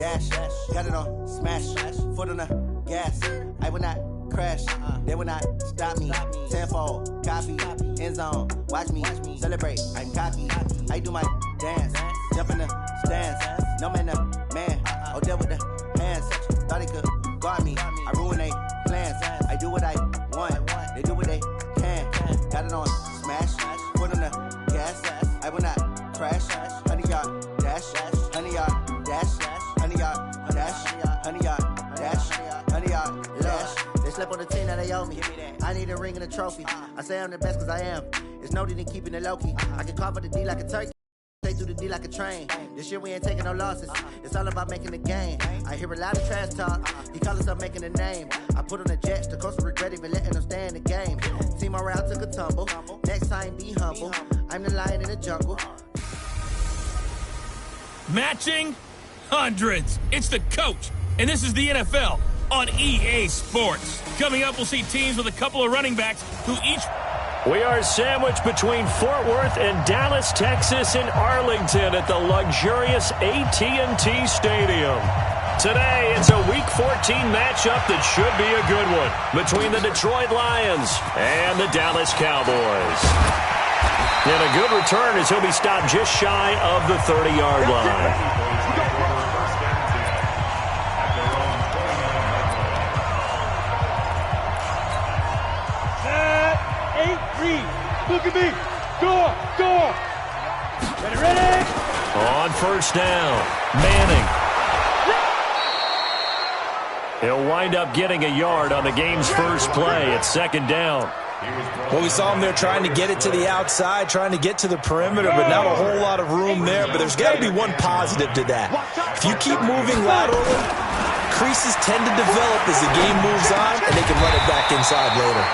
Dash, got it on smash, foot on the gas. I will not crash, they will not stop me. Tenfold, copy, end zone, watch me celebrate. I'm cocky, I do my dance, jump in the stands. No man, oh, deal with the hands. Thought he could guard me, I ruin they plans. I do what I want, they do what they can. Got it on smash, foot on the gas. I will not crash, 100-yard dash, 100-yard dash. 100-yard dash, 100-yard dash, 100-yard dash. They slept on the team that they owe me. I need a ring and a trophy. I say I'm the best cause I am. It's noted in keeping it low-key. I can carve up the D like a turkey. Take through the D like a train. This year we ain't taking no losses. It's all about making the game. I hear a lot of trash talk. He call himself making a name. I put on the Jets. The coach will regret even letting them stay in the game. Team morale took a tumble. Next time be humble. I'm the lion in the jungle. Matching hundreds. It's the coach, and this is the NFL on EA Sports. Coming up, we'll see teams with a couple of running backs who each... We are sandwiched between Fort Worth and Dallas, Texas, and Arlington at the luxurious AT&T Stadium. Today, it's a Week 14 matchup that should be a good one between the Detroit Lions and the Dallas Cowboys. And a good return as he'll be stopped just shy of the 30-yard line. Look at me. Go. Ready. On first down, Manning. He'll wind up getting a yard on the game's first play at second down. Well, we saw him there trying to get it to the outside, trying to get to the perimeter, but not a whole lot of room there. But there's got to be one positive to that. If you keep moving laterally, creases tend to develop as the game moves on, and they can run it back inside later.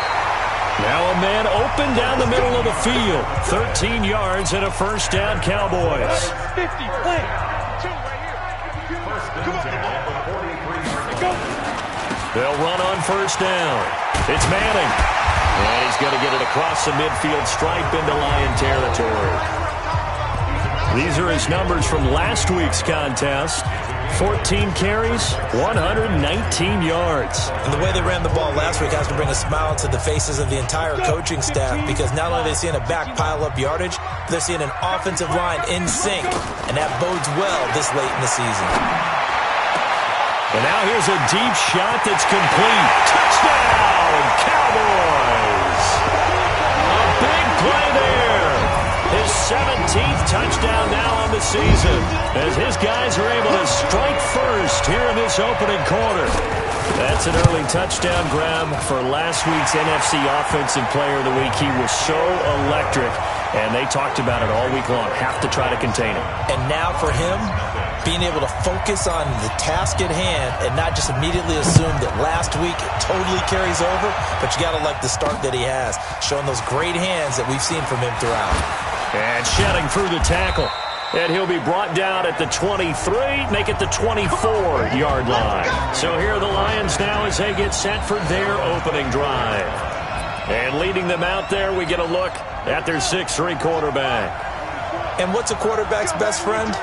Now a man open down the middle of the field. 13 yards and a first down, Cowboys. 50, play. They'll run on first down. It's Manning. And he's going to get it across the midfield stripe into Lion territory. These are his numbers from last week's contest. 14 carries, 119 yards. And the way they ran the ball last week has to bring a smile to the faces of the entire coaching staff, because not only are they seeing a back pile up yardage, they're seeing an offensive line in sync, and that bodes well this late in the season. And now here's a deep shot that's complete. Touchdown, Cowboys! A big play there. His 17th touchdown now on the season, as his guys are able to strike first here in this opening quarter. That's an early touchdown grab for last week's NFC Offensive Player of the Week. He was so electric, and they talked about it all week long. Have to try to contain him. And now for him, being able to focus on the task at hand and not just immediately assume that last week it totally carries over, but you got to like the start that he has, showing those great hands that we've seen from him throughout. And shedding through the tackle. And he'll be brought down at the 23, make it the 24-yard line. So here are the Lions now as they get set for their opening drive. And leading them out there, we get a look at their 6'3" quarterback. And what's a quarterback's best friend?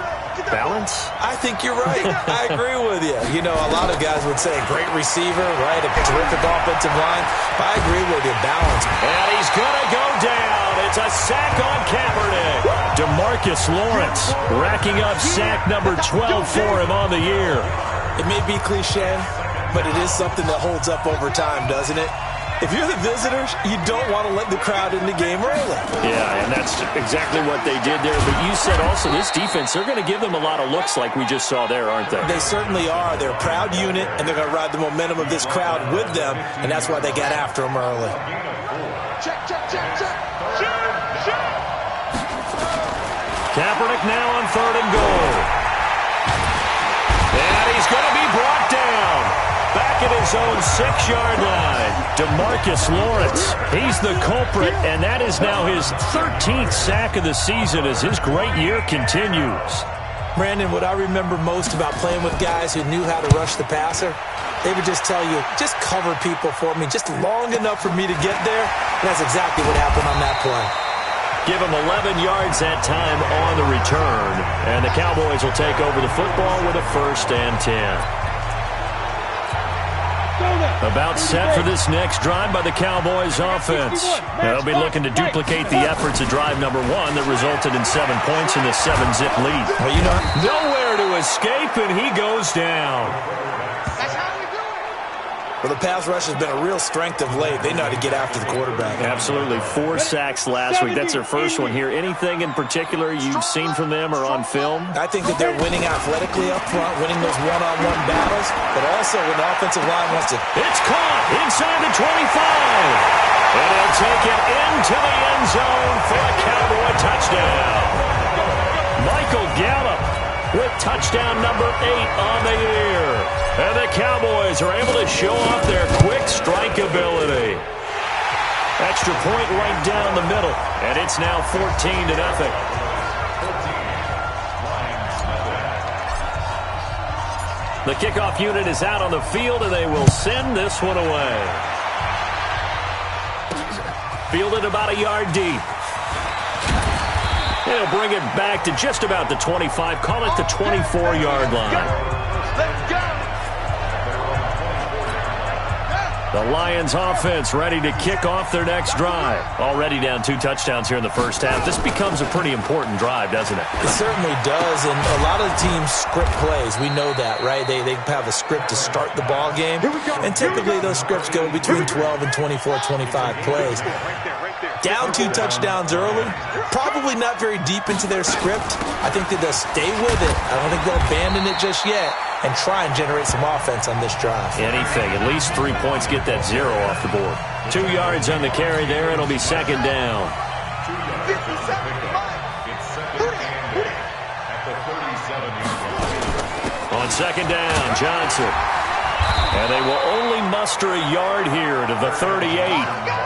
Balance? I think you're right. I agree with you. You know, a lot of guys would say great receiver, right? A terrific offensive line. But I agree with you. Balance. And he's going to go down. It's a sack on Kaepernick. DeMarcus Lawrence racking up sack number 12 for him on the year. It may be cliche, but it is something that holds up over time, doesn't it? If you're the visitors, you don't want to let the crowd in the game early. Yeah, and that's exactly what they did there. But you said also this defense, they're going to give them a lot of looks like we just saw there, aren't they? They certainly are. They're a proud unit, and they're going to ride the momentum of this crowd with them, and that's why they got after them early. Check. Kaepernick now on 3rd and goal. And he's going to be brought down. Back at his own 6-yard line, DeMarcus Lawrence. He's the culprit, and that is now his 13th sack of the season as his great year continues. Brandon, what I remember most about playing with guys who knew how to rush the passer, they would just tell you, just cover people for me, just long enough for me to get there. And that's exactly what happened on that play. Give them 11 yards that time on the return. And the Cowboys will take over the football with a 1st and 10. About set for this next drive by the Cowboys offense. They'll be looking to duplicate the efforts of drive number 1 that resulted in 7 points in the 7-zip lead. Well, you know, nowhere to escape, and he goes down. Well, the pass rush has been a real strength of late. They know how to get after the quarterback. Absolutely. 4 sacks last week. That's their first one here. Anything in particular you've seen from them or on film? I think that they're winning athletically up front, winning those one-on-one battles, but also when the offensive line wants to. It's caught inside the 25. And he'll take it into the end zone for a Cowboy touchdown. Michael Gallup with touchdown number 8 on the year. And the Cowboys are able to show off their quick strike ability. Extra point right down the middle. And it's now 14-0. The kickoff unit is out on the field, and they will send this one away. Fielded about a yard deep. He'll bring it back to just about the 25. Call it the 24-yard line. The Lions offense ready to kick off their next drive. Already down 2 touchdowns here in the first half. This becomes a pretty important drive, doesn't it? It certainly does, and a lot of the teams script plays. We know that, right? They have a script to start the ball game, and typically those scripts go between 12 and 24, 25 plays. Down 2 touchdowns early, probably not very deep into their script. I think that they'll stay with it. I don't think they'll abandon it just yet and try and generate some offense on this drive. Anything. At least 3 points, get that 0 off the board. 2 yards on the carry there. It'll be 2nd down. On 2nd down, Johnson. And they will only muster a yard here to the 38.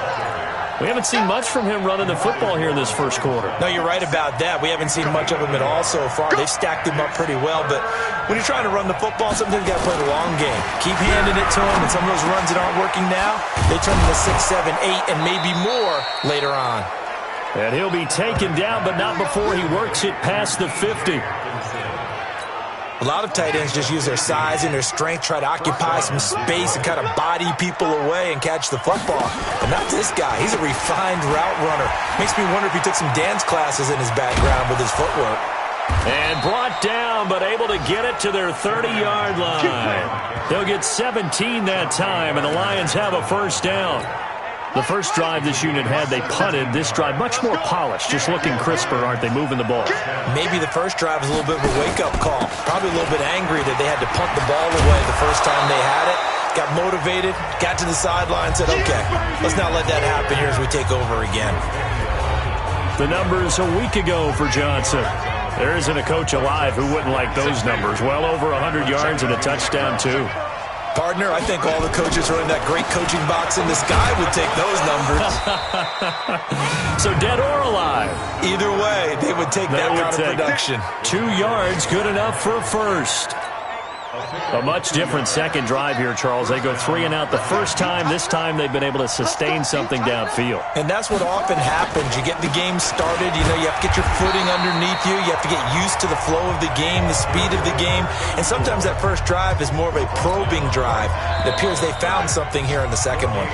We haven't seen much from him running the football here in this first quarter. No, you're right about that. We haven't seen much of him at all so far. They've stacked him up pretty well, but when you're trying to run the football, sometimes you got to play the long game. Keep handing it to him, and some of those runs that aren't working now, they turn into 6, 7, 8, and maybe more later on. And he'll be taken down, but not before he works it past the 50. A lot of tight ends just use their size and their strength, try to occupy some space and kind of body people away and catch the football. But not this guy. He's a refined route runner. Makes me wonder if he took some dance classes in his background with his footwork. And brought down, but able to get it to their 30-yard line. They'll get 17 that time, and the Lions have a 1st down. The first drive this unit had, they punted. This drive, much more polished, just looking crisper, aren't they, moving the ball? Maybe the first drive was a little bit of a wake-up call. Probably a little bit angry that they had to punt the ball away the first time they had it. Got motivated, got to the sideline, said, okay, let's not let that happen here as we take over again. The numbers a week ago for Johnson. There isn't a coach alive who wouldn't like those numbers. Well over 100 yards and a touchdown, too. Partner, I think all the coaches running that great coaching box in the sky would take those numbers. So dead or alive? Either way, they would take that kind of production. 2 yards, good enough for a 1st. A much different second drive here, Charles. They go 3 and out the first time. This time they've been able to sustain something downfield. And that's what often happens. You get the game started. You know, you have to get your footing underneath you. You have to get used to the flow of the game, the speed of the game. And sometimes that first drive is more of a probing drive. It appears they found something here in the second one.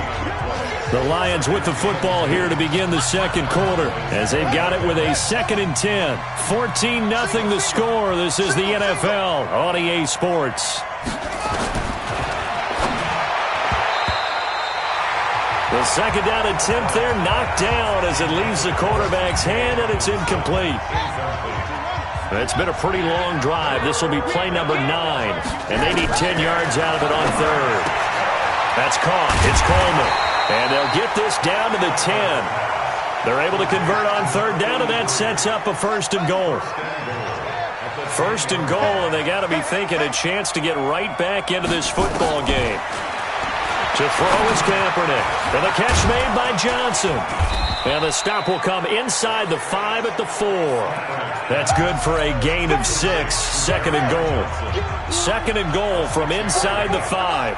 The Lions with the football here to begin the second quarter as they've got it with a 2nd and 10. 14-0 the score. This is the NFL on EA Sports. The 2nd down attempt there knocked down as it leaves the quarterback's hand, and it's incomplete. It's been a pretty long drive. This will be play number 9, and they need 10 yards out of it on 3rd. That's caught. It's Coleman. And they'll get this down to the 10. They're able to convert on 3rd down, and that sets up a 1st and goal. 1st and goal, and they got to be thinking a chance to get right back into this football game. To throw is Kaepernick. And the catch made by Johnson. And the stop will come inside the 5 at the 4. That's good for a gain of 6. 2nd and goal. 2nd and goal from inside the 5.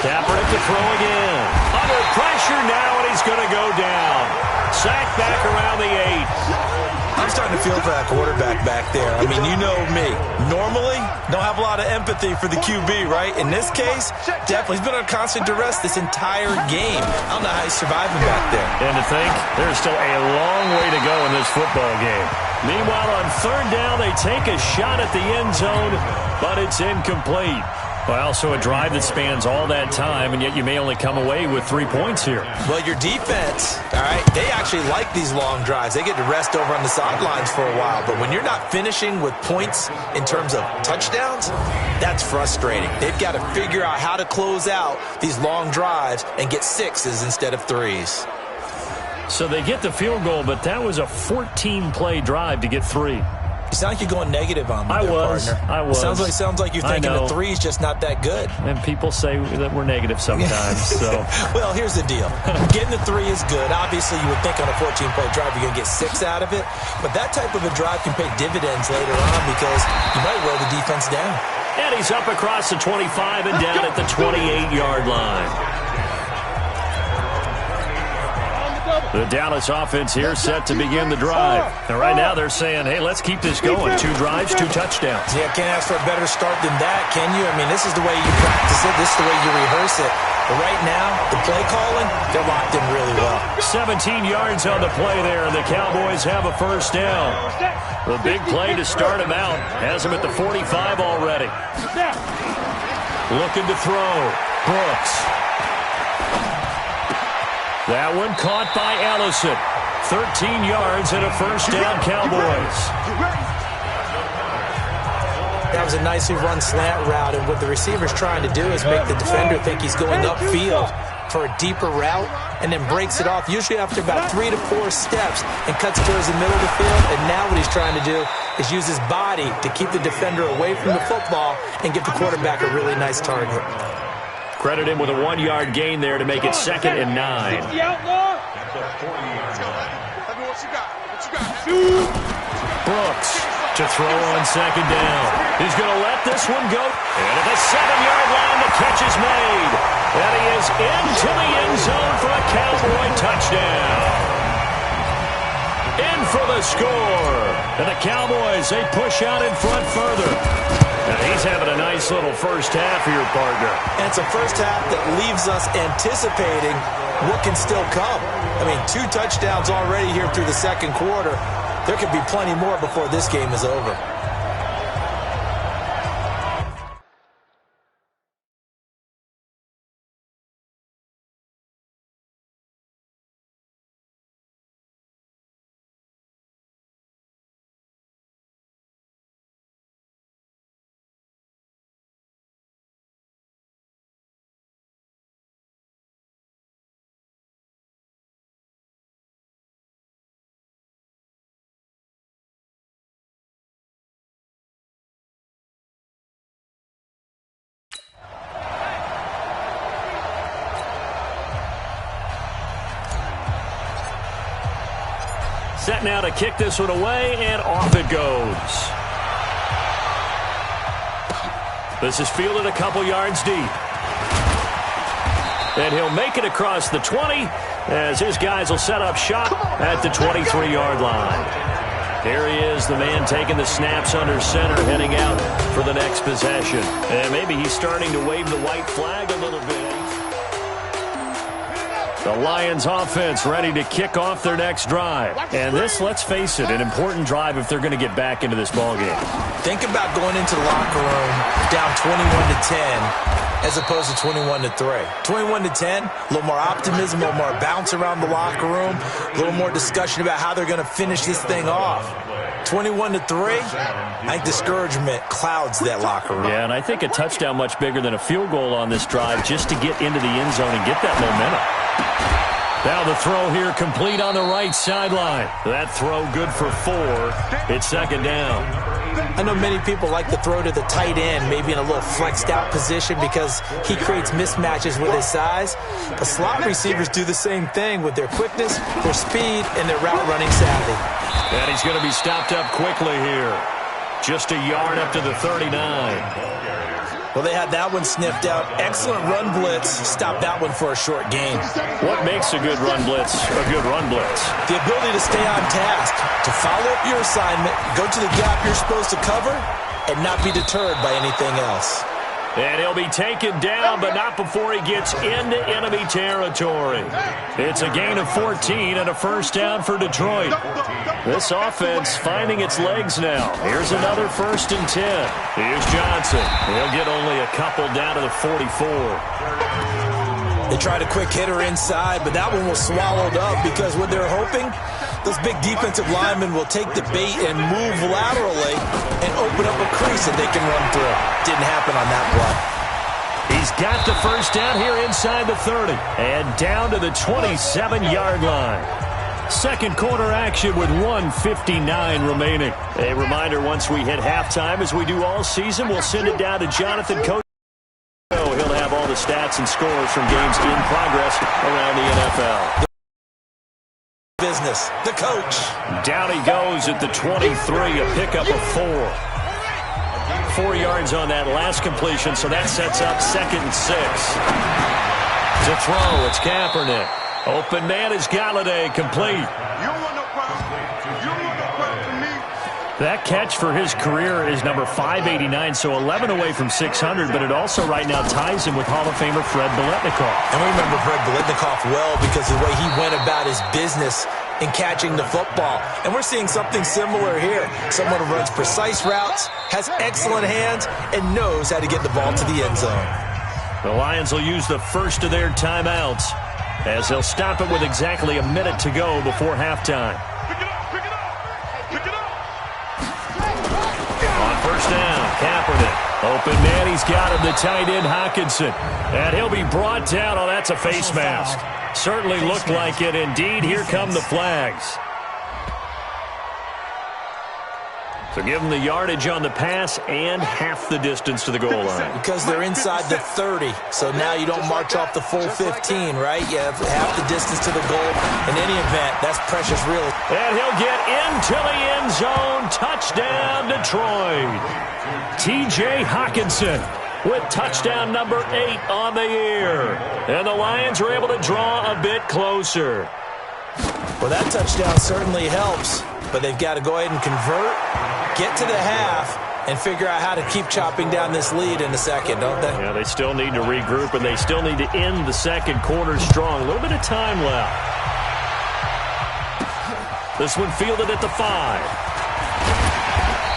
Kaepernick to throw again. Under pressure now, and he's going to go down. Sacked back around the 8. I'm starting to feel for that quarterback back there. I mean, you know me. Normally, don't have a lot of empathy for the QB, right? In this case, definitely. He's been under constant duress this entire game. I don't know how he's surviving back there. And to think, there's still a long way to go in this football game. Meanwhile, on third down, they take a shot at the end zone, but it's incomplete. Well, so a drive that spans all that time, and yet you may only come away with 3 points here. Well, your defense, all right, they actually like these long drives. They get to rest over on the sidelines for a while. But when you're not finishing with points in terms of touchdowns, that's frustrating. They've got to figure out how to close out these long drives and get 6s instead of 3s. So they get the field goal, but that was a 14-play drive to get 3. You sound like you're going negative on me, partner. I was. Sounds like you're thinking the 3's just not that good. And people say that we're negative sometimes. So, well, here's the deal. Getting the 3 is good. Obviously, you would think on a 14-play drive you're going to get 6 out of it. But that type of a drive can pay dividends later on because you might wear the defense down. And he's up across the 25 and down at the 28-yard line. The Dallas offense here set to begin the drive. And right now they're saying, hey, let's keep this going. 2 drives, 2 touchdowns. Yeah, can't ask for a better start than that, can you? I mean, this is the way you practice it. This is the way you rehearse it. But right now, the play calling, they're locked in really well. 17 yards on the play there, and the Cowboys have a first down. The big play to start him out has him at the 45 already. Looking to throw. Brooks. That one caught by Ellison. 13 yards and a first down, Cowboys. That was a nicely run slant route, and what the receiver's trying to do is make the defender think he's going upfield for a deeper route and then breaks it off, usually after about 3 to 4 steps, and cuts towards the middle of the field. And now what he's trying to do is use his body to keep the defender away from the football and give the quarterback a really nice target. Credit him with a 1-yard gain there to make it 2nd and 9. Brooks to throw on 2nd down. He's going to let this one go. And at the 7-yard line, the catch is made. And he is into the end zone for a Cowboy touchdown. In for the score. And the Cowboys, they push out in front further. Now he's having a nice little first half here, partner. And it's a first half that leaves us anticipating what can still come. I mean, 2 touchdowns already here through the second quarter. There could be plenty more before this game is over. Set now to kick this one away, and off it goes. This is fielded a couple yards deep. And he'll make it across the 20 as his guys will set up shop at the 23-yard line. Here he is, the man taking the snaps under center, heading out for the next possession. And maybe he's starting to wave the white flag a little bit. The Lions offense ready to kick off their next drive. And this, let's face it, an important drive if they're going to get back into this ballgame. Think about going into the locker room down 21-10 as opposed to 21-3. 21-10, a little more optimism, a little more bounce around the locker room, a little more discussion about how they're going to finish this thing off. 21-3, I think discouragement clouds that locker room. Yeah, and I think a touchdown much bigger than a field goal on this drive just to get into the end zone and get that momentum. Now the throw here complete on the right sideline. That throw good for 4. It's 2nd down. I know many people like to throw to the tight end, maybe in a little flexed out position because he creates mismatches with his size. But slot receivers do the same thing with their quickness, their speed, and their route running savvy. And he's going to be stopped up quickly here. Just a yard up to the 39. Well, they had that one sniffed out. Excellent run blitz. Stop that one for a short gain. What makes a good run blitz a good run blitz? The ability to stay on task, to follow up your assignment, go to the gap you're supposed to cover, and not be deterred by anything else. And he'll be taken down, but not before he gets into enemy territory. It's a gain of 14 and a first down for Detroit. This offense finding its legs now. Here's another 1st and 10. Here's Johnson. He'll get only a couple down to the 44. They tried a quick hitter inside, but that one was swallowed up because what they're hoping, those big defensive linemen will take the bait and move laterally and open up a crease that they can run through. Didn't happen on that play. He's got the first down here inside the 30 and down to the 27-yard line. Second quarter action with 1:59 remaining. A reminder, once we hit halftime, as we do all season, we'll send it down to Jonathan Coach. He'll have all the stats and scores from games in progress around the NFL. Business, the coach. Down he goes at the 23, a pickup of 4. 4 yards on that last completion, so that sets up 2nd and 6. To throw, it's Kaepernick. Open man is Galladay, complete. That catch for his career is number 589, so 11 away from 600, but it also right now ties him with Hall of Famer Fred Biletnikoff. And we remember Fred Biletnikoff well because of the way he went about his business in catching the football. And we're seeing something similar here. Someone who runs precise routes, has excellent hands, and knows how to get the ball to the end zone. The Lions will use the first of their timeouts as they'll stop it with exactly a minute to go before halftime. On first down, Kaepernick. Open man, he's got him, the tight end Hockenson. And he'll be brought down. Oh, that's a face mask. Certainly looked like it. Indeed, here come the flags. So give them the yardage on the pass and half the distance to the goal line. Because they're inside the 30, so now you don't march off the full 15, right? You have half the distance to the goal. In any event, that's precious real. And he'll get into the end zone. Touchdown, Detroit. T.J. Hockenson with touchdown number 8 on the year. And the Lions are able to draw a bit closer. Well, that touchdown certainly helps, but they've got to go ahead and convert, get to the half, and figure out how to keep chopping down this lead in the second, don't they? Yeah, they still need to regroup, and they still need to end the second quarter strong. A little bit of time left. This one fielded at the 5.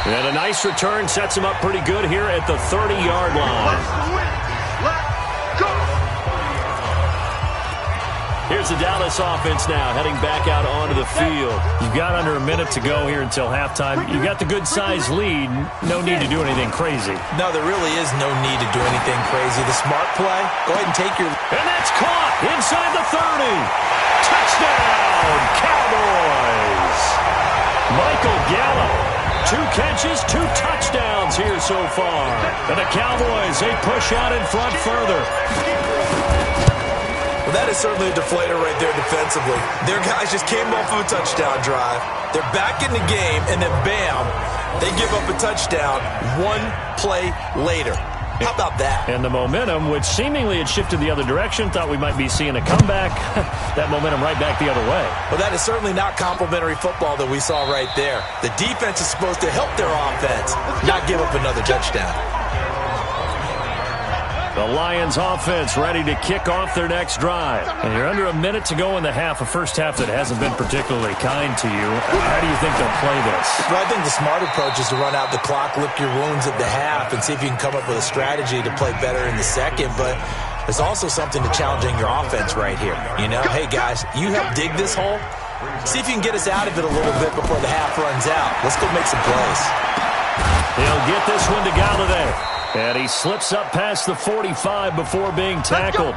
And a nice return sets him up pretty good here at the 30-yard line. Here's the Dallas offense now, heading back out onto the field. You've got under a minute to go here until halftime. You've got the good-sized lead. No need to do anything crazy. No, there really is no need to do anything crazy. The smart play, go ahead and take your... And that's caught inside the 30. Touchdown, Cowboys. Michael Gallup. 2 catches, 2 touchdowns here so far. And the Cowboys, they push out in front further. Well, that is certainly a deflator right there defensively. Their guys just came off of a touchdown drive. They're back in the game, and then bam, they give up a touchdown 1 play later. How about that? And the momentum, which seemingly had shifted the other direction, thought we might be seeing a comeback. That momentum right back the other way. Well, that is certainly not complimentary football that we saw right there. The defense is supposed to help their offense, not give up another touchdown. The Lions offense ready to kick off their next drive. And you're under a minute to go in the half, a first half that hasn't been particularly kind to you. How do you think they'll play this? Well, I think the smart approach is to run out the clock, lick your wounds at the half, and see if you can come up with a strategy to play better in the second. But there's also something to challenging your offense right here. You know, hey, guys, you help dig this hole. See if you can get us out of it a little bit before the half runs out. Let's go make some plays. He'll get this one to Galladay. And he slips up past the 45 before being tackled.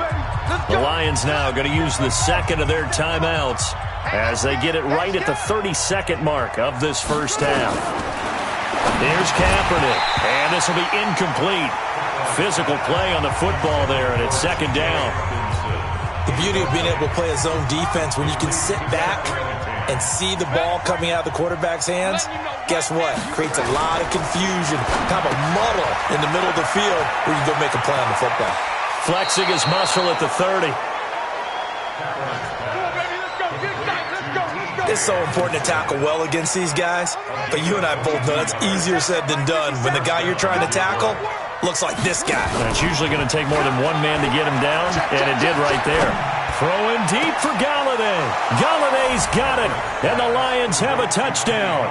The Lions now going to use the second of their timeouts as they get it right at the 32nd mark of this first half. Here's Kaepernick, and this will be incomplete. Physical play on the football there, and it's second down. The beauty of being able to play a zone defense when you can sit back and see the ball coming out of the quarterback's hands, guess what? Creates a lot of confusion, kind of a muddle in the middle of the field where you can go make a play on the football. Flexing his muscle at the 30. It's so important to tackle well against these guys, but you and I both know that's easier said than done when the guy you're trying to tackle looks like this guy. And it's usually going to take more than one man to get him down, and it did right there. Throwing deep for Galladay. Galladay's got it, and the Lions have a touchdown.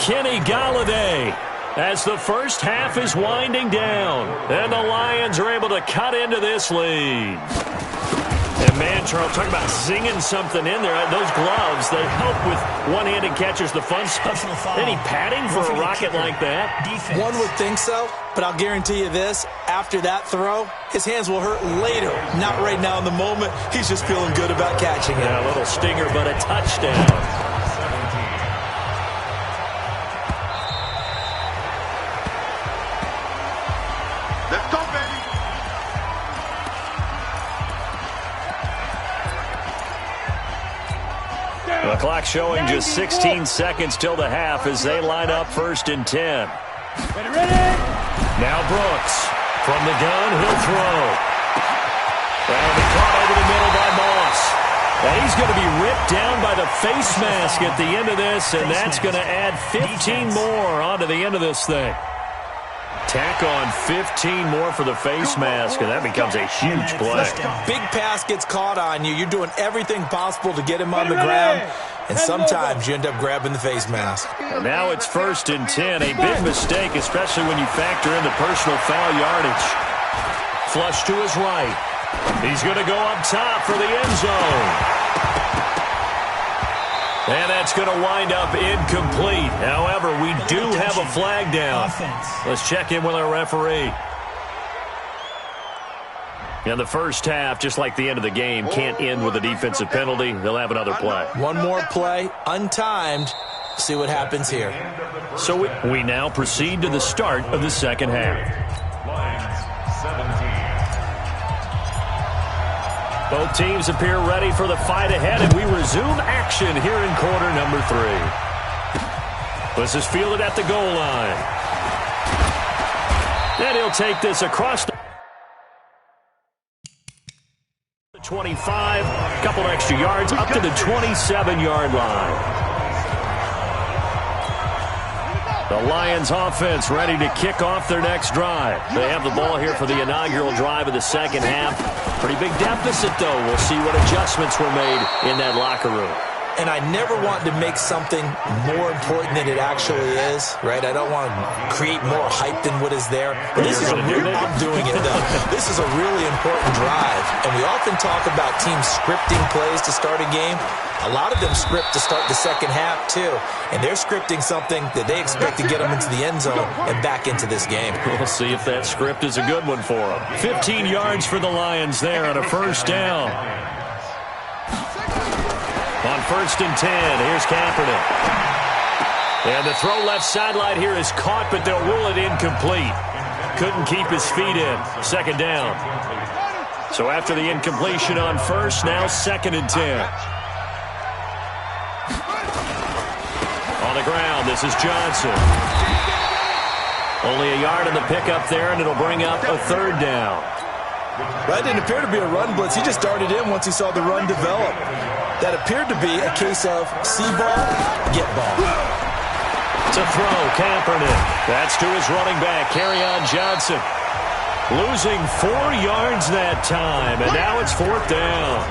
Kenny Galladay, as the first half is winding down, and the Lions are able to cut into this lead. And man, Charles, talk about zinging something in there. Those gloves, they help with one-handed catches, the fun stuff. Any padding for a rocket like that? One would think so, but I'll guarantee you this. After that throw, his hands will hurt later. Not right now in the moment. He's just feeling good about catching it. Yeah, a little stinger, but a touchdown. Let's go, baby. The clock showing just 16 seconds till the half as they line up 1st and 10. Now Brooks from the gun, he'll throw. That'll be caught over the middle by Moss. And he's going to be ripped down by the face mask at the end of this, and that's going to add 15 more onto the end of this thing. Tack on 15 more for the face mask, and that becomes a huge play. Big pass gets caught on you. You're doing everything possible to get him on the ground, and sometimes you end up grabbing the face mask. And now it's 1st and 10. A big mistake, especially when you factor in the personal foul yardage. Flush to his right. He's going to go up top for the end zone. And that's going to wind up incomplete. However, we do have a flag down. Let's check in with our referee. And the first half, just like the end of the game, can't end with a defensive penalty. They'll have another play. One more play, untimed. See what happens here. So we now proceed to the start of the second half. Both teams appear ready for the fight ahead, and we resume action here in quarter number 3. This is fielded at the goal line. And he'll take this across the 25, a couple extra yards, up to the 27-yard line. The Lions offense ready to kick off their next drive. They have the ball here for the inaugural drive of the second half. Pretty big deficit, though. We'll see what adjustments were made in that locker room. And I never want to make something more important than it actually is, right? I don't want to create more hype than what is there. But this is I'm doing it, though. This is a really important drive. And we often talk about teams scripting plays to start a game. A lot of them script to start the second half, too. And they're scripting something that they expect to get them into the end zone and back into this game. We'll see if that script is a good one for them. 15 yards for the Lions there on a first down. On 1st and 10, here's Kaepernick. And the throw left sideline here is caught, but they'll rule it incomplete. Couldn't keep his feet in. Second down. So after the incompletion on first, now 2nd and 10. On the ground, this is Johnson. Only a yard in the pickup there, and it'll bring up a 3rd down. That didn't appear to be a run blitz. He just darted in once he saw the run develop. That appeared to be a case of see ball, get ball. To throw, Kaepernick. That's to his running back, Kerryon Johnson. Losing 4 yards that time, and now it's 4th down.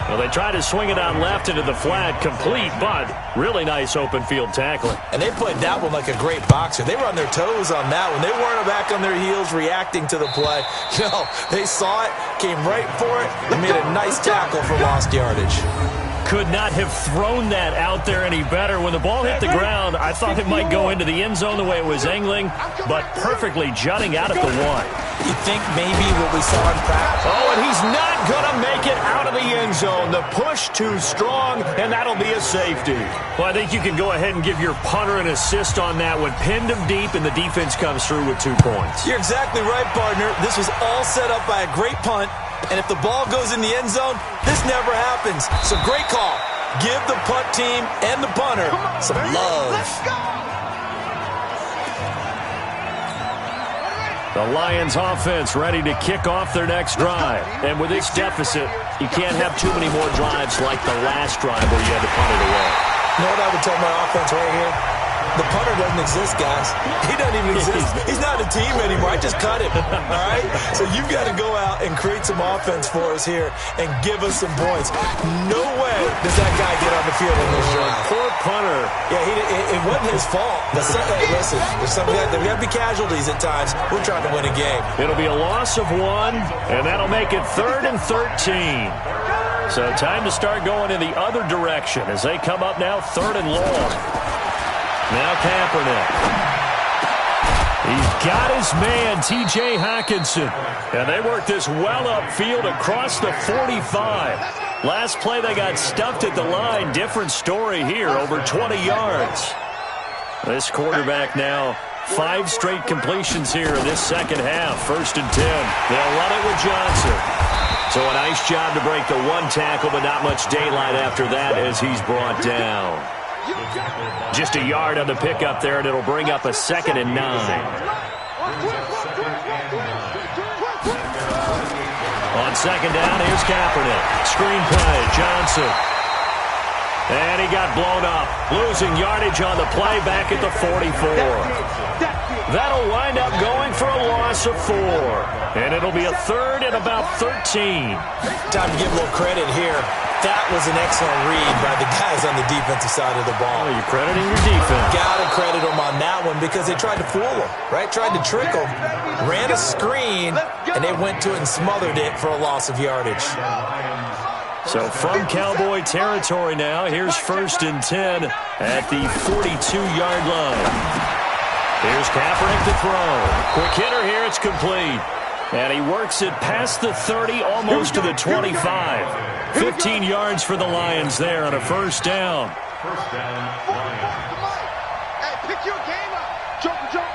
Well, they tried to swing it out left into the flat, complete, but really nice open field tackling. And they played that one like a great boxer. They were on their toes on that one. They weren't back on their heels reacting to the play. No, they saw it, came right for it, and made a nice tackle for lost yardage. Could not have thrown that out there any better. When the ball hit the ground, I thought it might go into the end zone the way it was angling, but perfectly jutting out at the 1. You think maybe what we saw in practice? Oh, and he's not going to make it out of the end zone. The push too strong, and that'll be a safety. Well, I think you can go ahead and give your punter an assist on that one. Pinned him deep, and the defense comes through with 2 points. You're exactly right, partner. This was all set up by a great punt. And if the ball goes in the end zone, this never happens. So great call. Give the punt team and the punter some love. The Lions offense ready to kick off their next drive. And with this deficit, you can't have too many more drives like the last drive where you had to punt it away. You know what I would tell my offense right here? The punter doesn't exist, guys. He doesn't even exist. He's not a team anymore. I just cut him, all right? So you've got to go out and create some offense for us here and give us some points. No way does that guy get on the field in this drive. Poor punter. Yeah, it wasn't his fault. Hey, listen, there's something there got to be casualties at times. We're trying to win a game. It'll be a loss of 1, and that'll make it 3rd and 13. So time to start going in the other direction as they come up now 3rd and long. Now Kaepernick. He's got his man, T.J. Hockenson. And they work this well upfield across the 45. Last play they got stuffed at the line. Different story here, over 20 yards. This quarterback now 5 straight completions here in this second half. 1st and 10. They'll run it with Johnson. So a nice job to break the 1 tackle, but not much daylight after that as he's brought down. Just a yard on the pickup there, and it'll bring up a 2nd and 9. On 2nd down, here's Kaepernick. Screen play, Johnson. And he got blown up. Losing yardage on the play back at the 44. That'll wind up going for a loss of 4. And it'll be a 3rd and about 13. Time to give a little credit here. That was an excellent read by the guys on the defensive side of the ball. Oh, you're crediting your defense. Got to credit them on that one because they tried to fool them, right? Tried to trick them. Ran a screen, and they went to it and smothered it for a loss of yardage. So from Cowboy territory now, here's 1st and 10 at the 42-yard line. Here's Kaepernick to throw. Quick hitter here, it's complete. And he works it past the 30, almost to the 25. 15 yards for the Lions there on a 1st down. First down, Lions. Hey, pick your game up. Joker.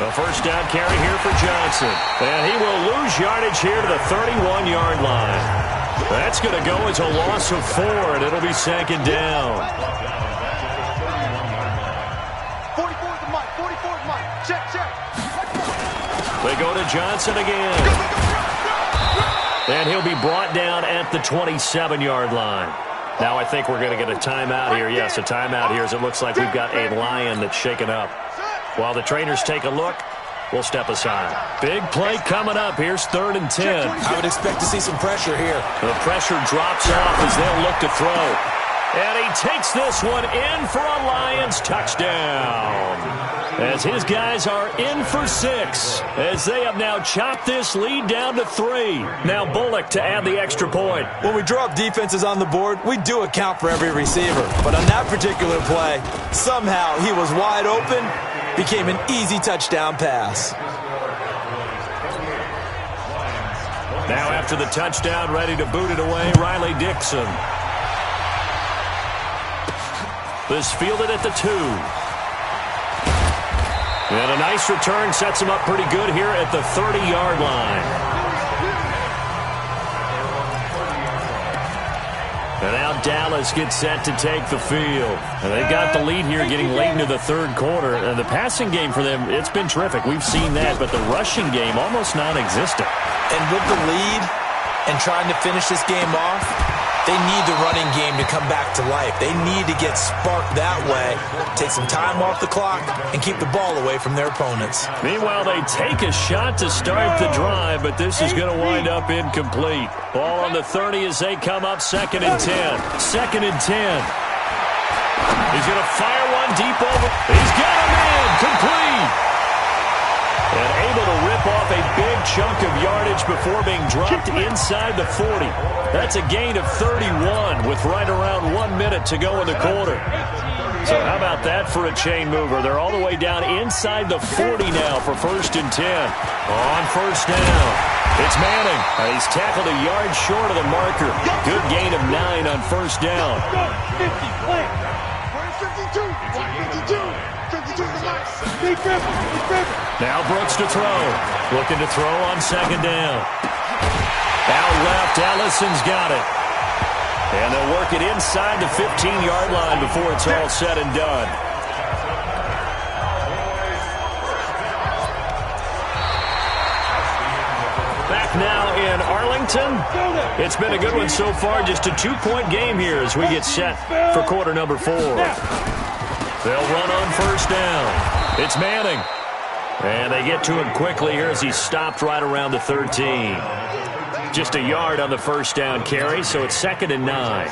A 1st down carry here for Johnson. And he will lose yardage here to the 31-yard line. That's going to go as a loss of 4, and it'll be 2nd down. 44 to Mike. Check. They go to Johnson again. And he'll be brought down at the 27-yard line. Now I think we're going to get a timeout here. Yes, a timeout here as it looks like we've got a Lion that's shaken up. While the trainers take a look, we'll step aside. Big play coming up. Here's 3rd and 10. I would expect to see some pressure here. The pressure drops off as they'll look to throw. And he takes this one in for a Lions touchdown. As his guys are in for 6, as they have now chopped this lead down to 3. Now Bullock to add the extra point. When we draw up defenses on the board, we do account for every receiver. But on that particular play, somehow he was wide open, became an easy touchdown pass. Now after the touchdown, ready to boot it away, Riley Dixon. This fielded at the 2. And a nice return sets him up pretty good here at the 30-yard line. And now Dallas gets set to take the field. And they got the lead here getting late into the 3rd quarter. And the passing game for them, it's been terrific. We've seen that, but the rushing game almost non-existent. And with the lead and trying to finish this game off, they need the running game to come back to life. They need to get sparked that way, take some time off the clock, and keep the ball away from their opponents. Meanwhile, they take a shot to start the drive, but this is going to wind up incomplete. Ball on the 30 as they come up 2nd and 10. 2nd and 10. He's going to fire one deep over. He's got him in. Complete. And able to rip off a big chunk of yardage before being dropped inside the 40. That's a gain of 31 with right around 1 minute to go in the quarter. So how about that for a chain mover? They're all the way down inside the 40 now for 1st and 10. On 1st down, it's Manning. He's tackled a yard short of the marker. Good gain of 9 on 1st down. 52. Now Brooks to throw. Looking to throw on 2nd down. Out left, Allison's got it. And they'll work it inside the 15-yard line before it's all said and done. Back now in Arlington. It's been a good one so far. Just a 2-point game here as we get set for quarter number 4. They'll run on first down. It's Manning. And they get to him quickly here as he's stopped right around the 13. Just a yard on the first down carry, so it's 2nd and 9.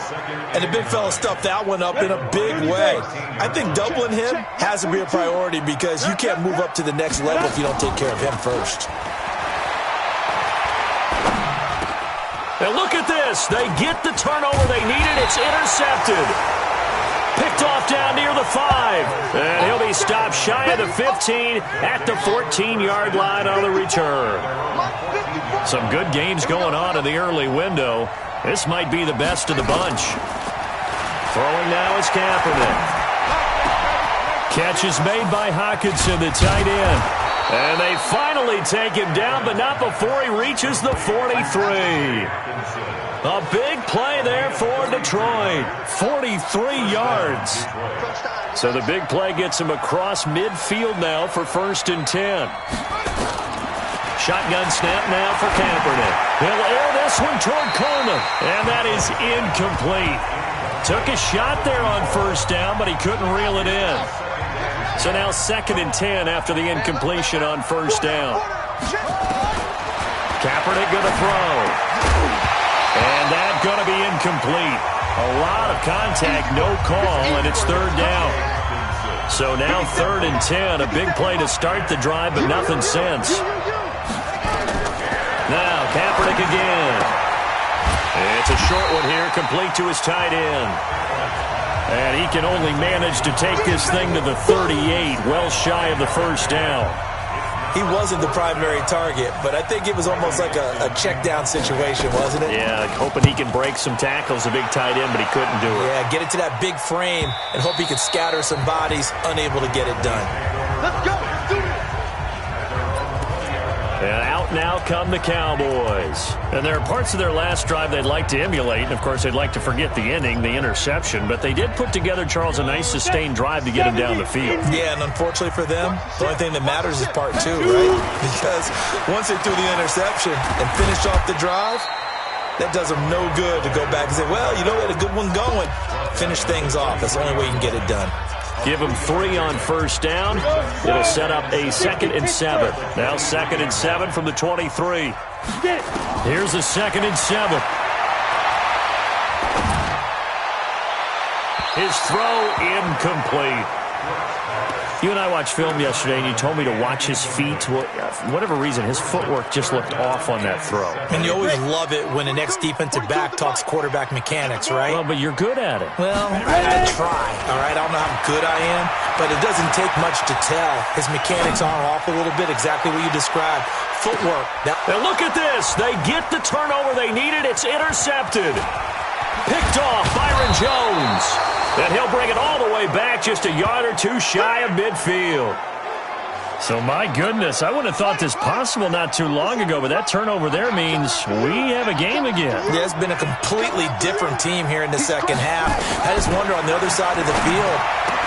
And the big fella stuffed that one up in a big way. I think doubling him has to be a priority because you can't move up to the next level if you don't take care of him first. And look at this. They get the turnover they needed. It's intercepted. Picked off down near the 5. And he'll be stopped shy of the 15 at the 14-yard line on the return. Some good games going on in the early window. This might be the best of the bunch. Throwing now is Kaepernick. Catch is made by Hockenson, the tight end. And they finally take him down, but not before he reaches the 43. A big play there for Detroit. 43 yards. So the big play gets him across midfield now for 1st and 10. Shotgun snap now for Kaepernick. He'll air this one toward Coleman. And that is incomplete. Took a shot there on first down, but he couldn't reel it in. So now 2nd and 10 after the incompletion on first down. Kaepernick going to throw. And that's going to be incomplete. A lot of contact, no call, and it's 3rd down. So now 3rd and 10, a big play to start the drive, but nothing since. Now Kaepernick again. It's a short one here, complete to his tight end. And he can only manage to take this thing to the 38, well shy of the first down. He wasn't the primary target, but I think it was almost like a check-down situation, wasn't it? Yeah, hoping he can break some tackles, a big tight end, but he couldn't do it. Yeah, get it to that big frame and hope he could scatter some bodies, unable to get it done. Let's go. Let's do it. And out now come the Cowboys. And there are parts of their last drive they'd like to emulate. And, of course, they'd like to forget the inning, the interception. But they did put together, Charles, a nice sustained drive to get him down the field. Yeah, and unfortunately for them, the only thing that matters is part 2, right? Because once they threw the interception and finished off the drive, that does them no good to go back and say, well, you know, we had a good one going. Finish things off. That's the only way you can get it done. Give him 3 on first down. It'll set up a 2nd and 7. Now 2nd and 7 from the 23. Here's a 2nd and 7. His throw incomplete. You and I watched film yesterday, and you told me to watch his feet. Well, for whatever reason, his footwork just looked off on that throw. And you always love it when the next defensive back talks quarterback mechanics, right? Well, but you're good at it. Well, I try, all right? I don't know how good I am, but it doesn't take much to tell. His mechanics are off a little bit, exactly what you described. Footwork. Now look at this. They get the turnover they needed. It's intercepted. Picked off Byron Jones. And he'll bring it all the way back just a yard or 2 shy of midfield. So, my goodness, I wouldn't have thought this possible not too long ago, but that turnover there means we have a game again. Yeah, it's been a completely different team here in the second half. I just wonder on the other side of the field,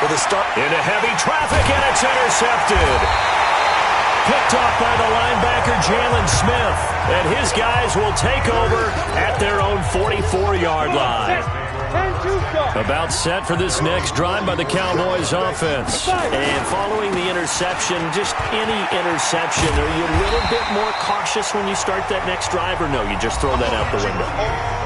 will they start into heavy traffic, and it's intercepted. Picked off by the linebacker, Jalen Smith. And his guys will take over at their own 44-yard line. About set for this next drive by the Cowboys offense. And following the interception, just any interception, are you a little bit more cautious when you start that next drive, or no, you just throw that out the window?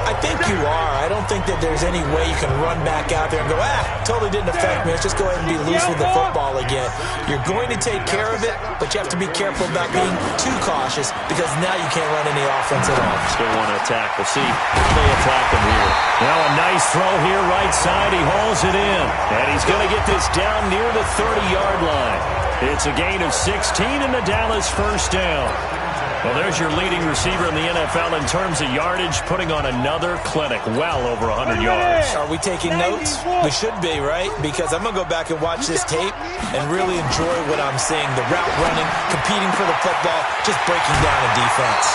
I think you are. I don't think that there's any way you can run back out there and go, totally didn't affect me. Let's just go ahead and be loose with the football again. You're going to take care of it, but you have to be careful about being too cautious because now you can't run any offense at all. Still want to attack. We'll see how they attack him here. Now a nice throw here, right side. He hauls it in. And he's going to get this down near the 30-yard line. It's a gain of 16 in the Dallas first down. Well, there's your leading receiver in the NFL in terms of yardage, putting on another clinic, well over 100 yards. Are we taking notes? We should be, right? Because I'm going to go back and watch this tape and really enjoy what I'm seeing. The route running, competing for the football, just breaking down a defense.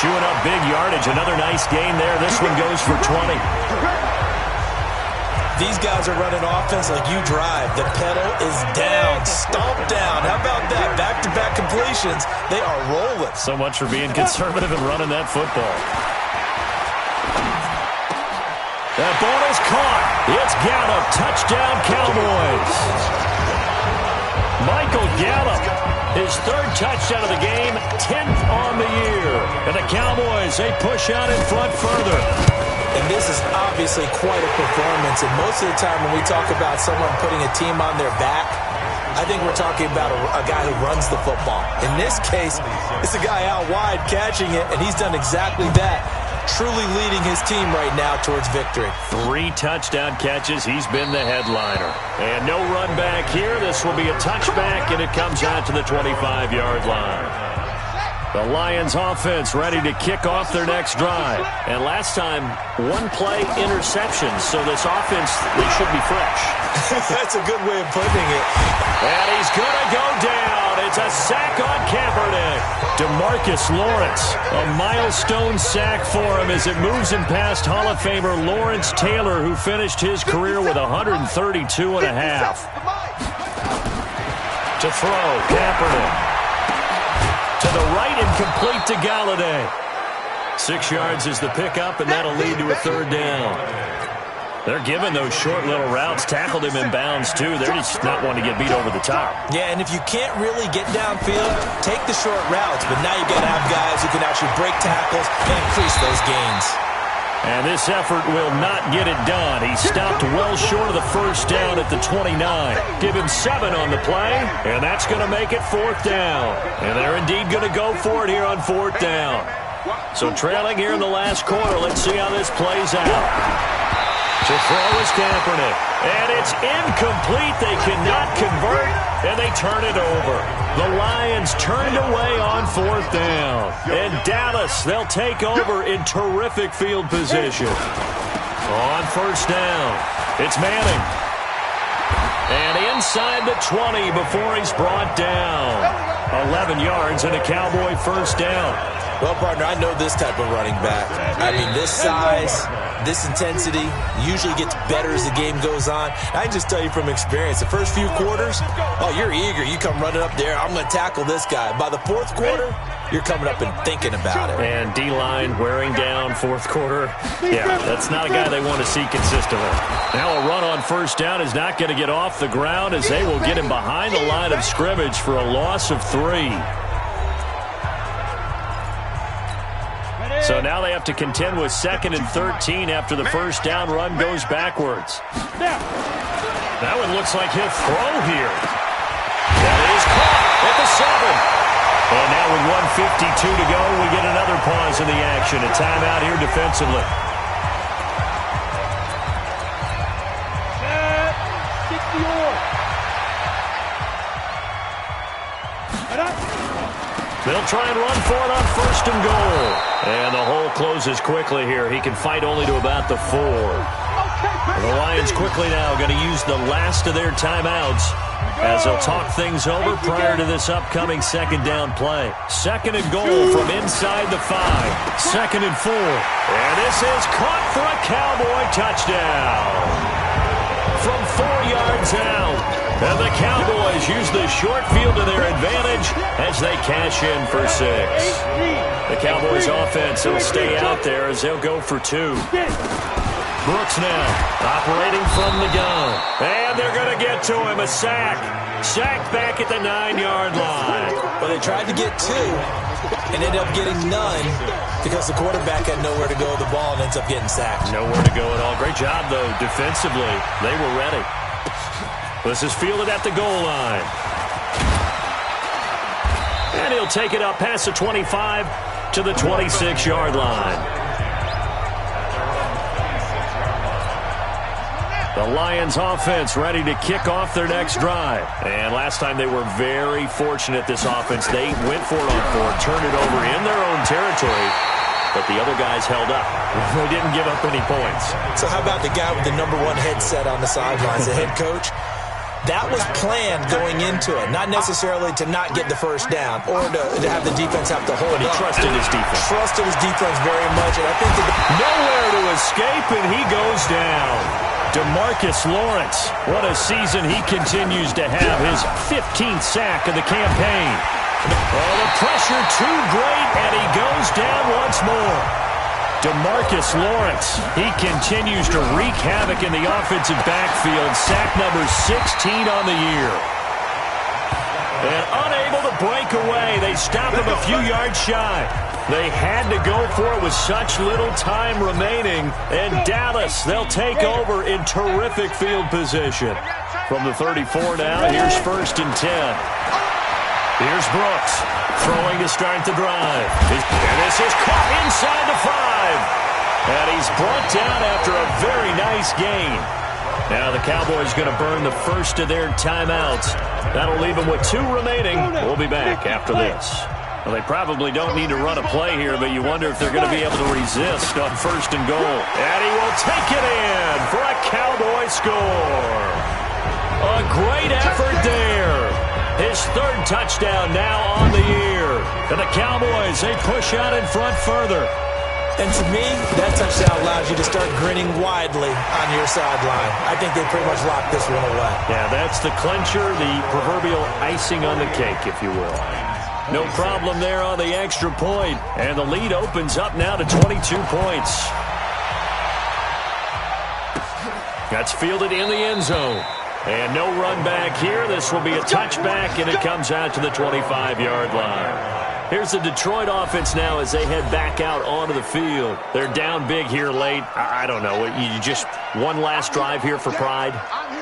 Chewing up big yardage. Another nice gain there. This one goes for 20. These guys are running offense like you drive. The pedal is down, stomped down. How about that? Back-to-back completions. They are rolling. So much for being conservative and running that football. That ball is caught. It's Gallup. Touchdown, Cowboys. Michael Gallup, his third touchdown of the game, 10th on the year. And the Cowboys, they push out in front further. And this is obviously quite a performance. And most of the time when we talk about someone putting a team on their back, I think we're talking about a guy who runs the football. In this case, it's a guy out wide catching it, and he's done exactly that. Truly leading his team right now towards victory. 3 touchdown catches. He's been the headliner. And no run back here. This will be a touchback, and it comes out to the 25-yard line. The Lions offense ready to kick off their next drive. And last time, 1-play interceptions. So this offense, they should be fresh. That's a good way of putting it. And he's going to go down. It's a sack on Kaepernick. DeMarcus Lawrence, a milestone sack for him as it moves him past Hall of Famer Lawrence Taylor, who finished his career with 132 and a half. To throw, Kaepernick. To the right and complete to Galladay. 6 yards is the pickup, and that'll lead to a third down. They're giving those short little routes. Tackled him in bounds, too. They're just not wanting to get beat over the top. Yeah, and if you can't really get downfield, take the short routes. But now you've got to have guys who can actually break tackles and increase those gains. And this effort will not get it done. He stopped well short of the first down at the 29. Give him 7 on the play, and that's going to make it 4th down. And they're indeed going to go for it here on 4th down. So trailing here in the last quarter, let's see how this plays out. To throw is Kaepernick. And it's incomplete. They cannot convert, and they turn it over. The Lions turned away on 4th down. And Dallas, they'll take over in terrific field position. On 1st down, it's Manning. And inside the 20 before he's brought down. 11 yards and a Cowboy 1st down. Well, partner, I know this type of running back. I mean, this size, this intensity usually gets better as the game goes on. I can just tell you from experience, the first few quarters, oh, you're eager. You come running up there, I'm going to tackle this guy. By the 4th quarter, you're coming up and thinking about it. And D-line wearing down 4th quarter. Yeah, that's not a guy they want to see consistently. Now a run on 1st down is not going to get off the ground as they will get him behind the line of scrimmage for a loss of 3. So now they have to contend with 2nd and 13 after the 1st down run goes backwards. That one looks like he'll throw here. That is caught at the 7. And now with 1:52 to go, we get another pause in the action. A timeout here defensively. They'll try and run for it on 1st and goal. And the hole closes quickly here. He can fight only to about the 4. And the Lions quickly now going to use the last of their timeouts as they'll talk things over prior to this upcoming 2nd down play. 2nd and goal from inside the 5. 2nd and 4. And this is caught for a Cowboy touchdown. From 4 yards out. And the Cowboys use the short field to their advantage as they cash in for 6. The Cowboys offense will stay out there as they'll go for 2. Brooks now operating from the gun. And they're going to get to him. A sack. Sacked back at the 9-yard line. Well, they tried to get 2 and ended up getting none because the quarterback had nowhere to go with the ball and ends up getting sacked. Nowhere to go at all. Great job, though, defensively. They were ready. This is fielded at the goal line. And he'll take it up past the 25 to the 26-yard line. The Lions offense ready to kick off their next drive. And last time they were very fortunate, this offense. They went for it on 4, turned it over in their own territory, but the other guys held up. They didn't give up any points. So how about the guy with the #1 headset on the sidelines, the head coach? That was planned going into it, not necessarily to not get the first down or to have the defense have to hold But he up. trusted his defense. Trusted his defense very much, and I think that Nowhere to escape, and he goes down. DeMarcus Lawrence, what a season he continues to have, his 15th sack of the campaign. Oh, the pressure too great, and he goes down once more. DeMarcus Lawrence, he continues to wreak havoc in the offensive backfield. Sack number 16 on the year. And unable to break away, they stop him a few yards shy. They had to go for it with such little time remaining. And Dallas, they'll take over in terrific field position. From the 34 now, here's 1st and 10. Here's Brooks, throwing to start the drive. And this is caught inside the 5. And he's brought down after a very nice gain. Now the Cowboys going to burn the first of their timeouts. That'll leave them with 2 remaining. We'll be back after this. Well, they probably don't need to run a play here, but you wonder if they're going to be able to resist on 1st and goal. And he will take it in for a Cowboy score. A great effort there. His 3rd touchdown now on the year. And the Cowboys, they push out in front further. And to me, that touchdown allows you to start grinning widely on your sideline. I think they pretty much locked this one away. Yeah, that's the clincher, the proverbial icing on the cake, if you will. No problem there on the extra point. And the lead opens up now to 22 points. That's fielded in the end zone. And no run back here. This will be a touchback, and it comes out to the 25-yard line. Here's the Detroit offense now as they head back out onto the field. They're down big here late. I don't know. You just one last drive here for pride?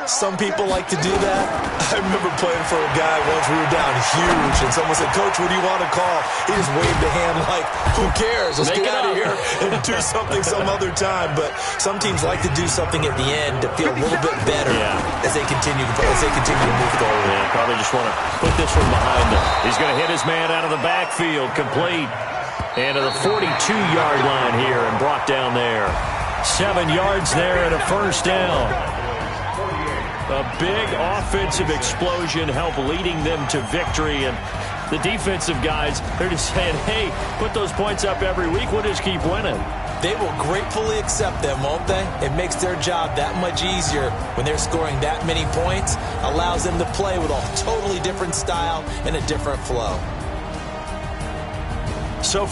Some people like to do that. I remember playing for a guy once. We were down huge, and someone said, "Coach, what do you want to call?" He just waved a hand like, "Who cares? Let's get out of here and do something some other time." But some teams like to do something at the end to feel a little bit better as they continue to move forward. Yeah, probably just want to put this one behind them. He's going to hit his man out of the backfield, complete. And to the 42-yard line here and brought down there. 7 yards there and a 1st down. A big offensive explosion helped leading them to victory. And the defensive guys, they're just saying, hey, put those points up every week. We'll just keep winning. They will gratefully accept them, won't they? It makes their job that much easier when they're scoring that many points. Allows them to play with a totally different style and a different flow. So